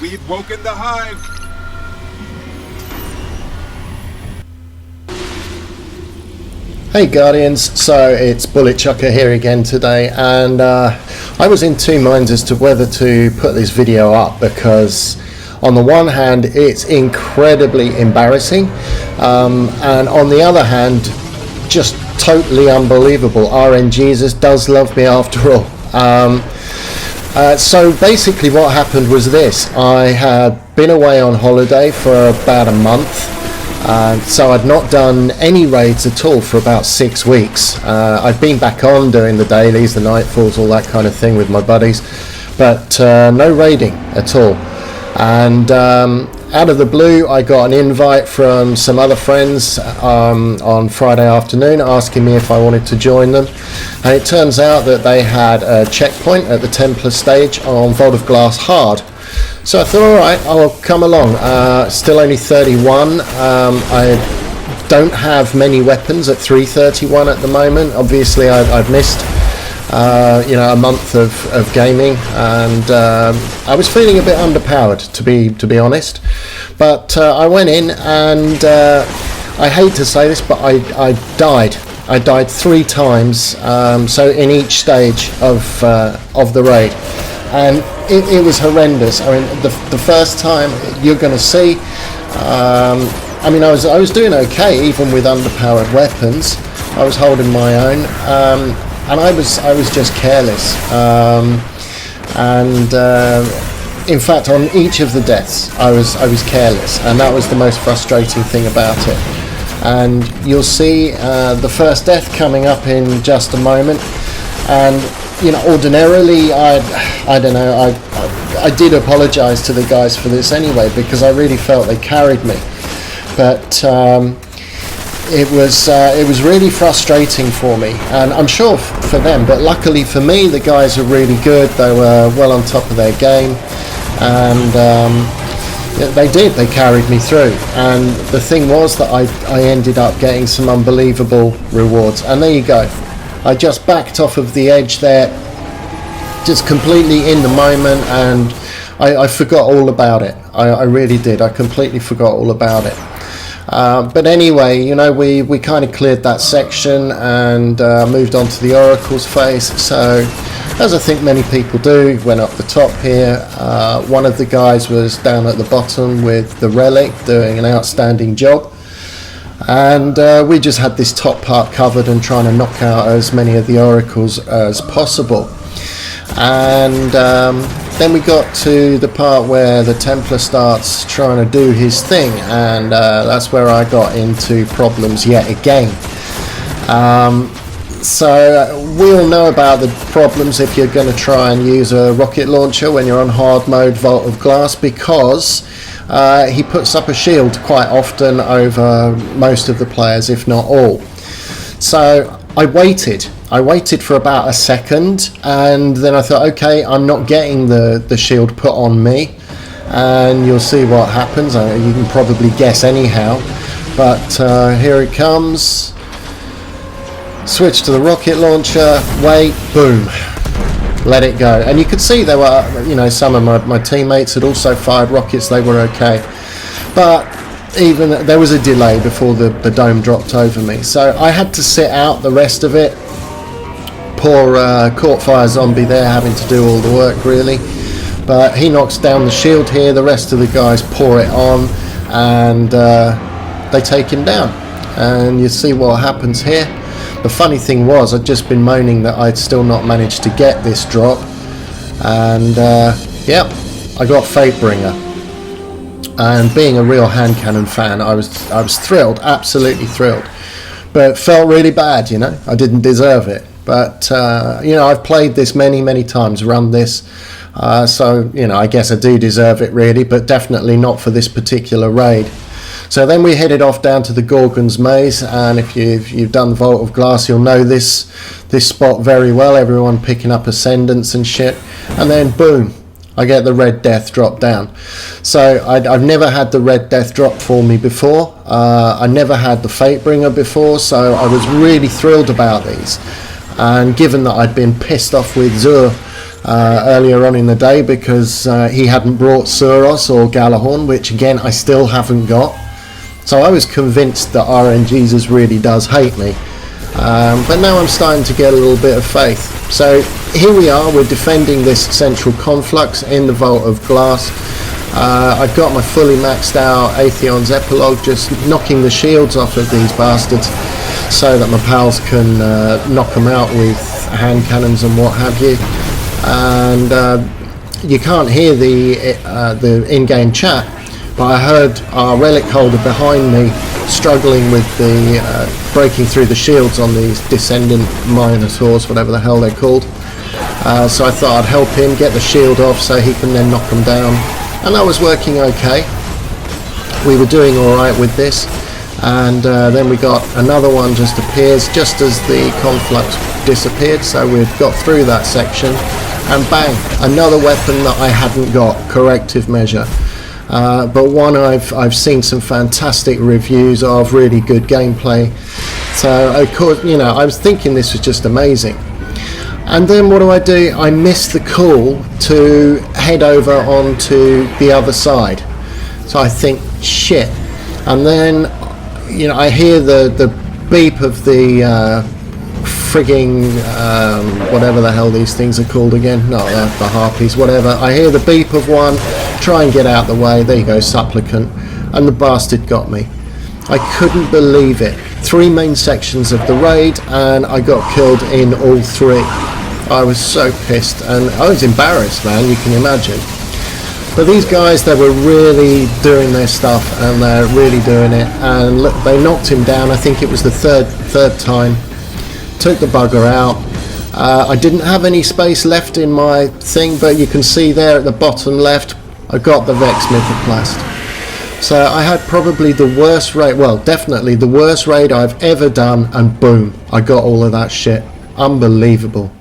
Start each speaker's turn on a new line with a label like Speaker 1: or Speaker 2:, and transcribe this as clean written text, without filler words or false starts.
Speaker 1: We've woken the hive.
Speaker 2: Hey Guardians, so it's Bullet Chucker here again today, and I was in two minds as to whether to put this video up because on the one hand it's incredibly embarrassing, and on the other hand just totally unbelievable. RNGeezus does love me after all. So basically what happened was this: I had been away on holiday for about a month. So I'd not done any raids at all for about 6 weeks. I'd been back on doing the dailies, the nightfalls, all that kind of thing with my buddies, but no raiding at all. And out of the blue I got an invite from some other friends on Friday afternoon asking me if I wanted to join them, and it turns out that they had a checkpoint at the Templar stage on Vault of Glass Hard. So I thought, alright, I'll come along. Still only 31. I don't have many weapons at 331 at the moment. Obviously I've missed a month of gaming, and I was feeling a bit underpowered, to be honest. But I went in, and I hate to say this, but I died. I died 3 times, so in each stage of the raid. And it was horrendous. I mean, the first time you're going to see, I was doing okay even with underpowered weapons. I was holding my own, and I was just careless. In fact, on each of the deaths, I was careless, and that was the most frustrating thing about it. And you'll see the first death coming up in just a moment, and ordinarily I don't know, I did apologise to the guys for this anyway, because I really felt they carried me, but it was really frustrating for me, and I'm sure for them, but luckily for me the guys are really good. They were well on top of their game, and they carried me through. And the thing was that I ended up getting some unbelievable rewards, and there you go. I just backed off of the edge there, just completely in the moment, and I forgot all about it. I really did. I completely forgot all about it. But anyway, we kind of cleared that section and moved on to the Oracles phase. So, as I think many people do, went up the top here. One of the guys was down at the bottom with the relic, doing an outstanding job. And we just had this top part covered and trying to knock out as many of the oracles as possible. And then we got to the part where the Templar starts trying to do his thing, and that's where I got into problems yet again. So we all know about the problems if you're going to try and use a rocket launcher when you're on hard mode Vault of Glass, because he puts up a shield quite often over most of the players, if not all. So I waited for about a second, and then I thought, okay, I'm not getting the shield put on me, and you'll see what happens. You can probably guess anyhow, but here it comes. Switch to the rocket launcher, wait, boom, let it go. And you could see there were, some of my teammates had also fired rockets. They were okay, but even there was a delay before the dome dropped over me, so I had to sit out the rest of it. Poor caught fire zombie there, having to do all the work really, but he knocks down the shield here. The rest of the guys pour it on, and they take him down, and you see what happens here. The funny thing was, I'd just been moaning that I'd still not managed to get this drop, and I got Fatebringer. And being a real hand cannon fan, I was thrilled, absolutely thrilled, but felt really bad. I didn't deserve it. But I've played this many times, run this, so I guess I do deserve it really, but definitely not for this particular raid. So then we headed off down to the Gorgon's Maze, and if you've done Vault of Glass, you'll know this spot very well. Everyone picking up ascendants and shit, and then boom, I get the Red Death drop down. So I've never had the Red Death drop for me before. I never had the Fatebringer before, so I was really thrilled about these. And given that I'd been pissed off with Zur earlier on in the day because he hadn't brought Suros or Galahorn, which again I still haven't got. So I was convinced that RNGeezus really does hate me. But now I'm starting to get a little bit of faith. So here we are, we're defending this central conflux in the Vault of Glass. I've got my fully maxed out Atheon's Epilogue, just knocking the shields off of these bastards so that my pals can knock them out with hand cannons and what have you. And you can't hear the in-game chat, but I heard our relic holder behind me struggling with the breaking through the shields on these descendant minotaurs, whatever the hell they're called. So I thought I'd help him get the shield off so he can then knock them down. And that was working okay. We were doing alright with this. And then we got another one just appears just as the conflux disappeared. So we've got through that section. And bang, another weapon that I hadn't got, corrective measure. But one I've seen some fantastic reviews of, really good gameplay. So of course, you know, I was thinking this was just amazing. And then what do? I missed the call to head over onto the other side. So I think, shit. And then, you know, I hear the beep of the frigging whatever the hell these things are called again. No, the harpies, whatever. I hear the beep of one, try and get out the way. There you go, supplicant. And the bastard got me. I couldn't believe it. 3 main sections of the raid and I got killed in all 3. I was so pissed and I was embarrassed, man, you can imagine. But these guys, they were really doing their stuff and they're really doing it. And look, they knocked him down. I think it was the third time. Took the bugger out. I didn't have any space left in my thing, but you can see there at the bottom left, I got the Vex Mythoplast. So I had probably the worst raid, well, definitely the worst raid I've ever done, and boom, I got all of that shit. Unbelievable.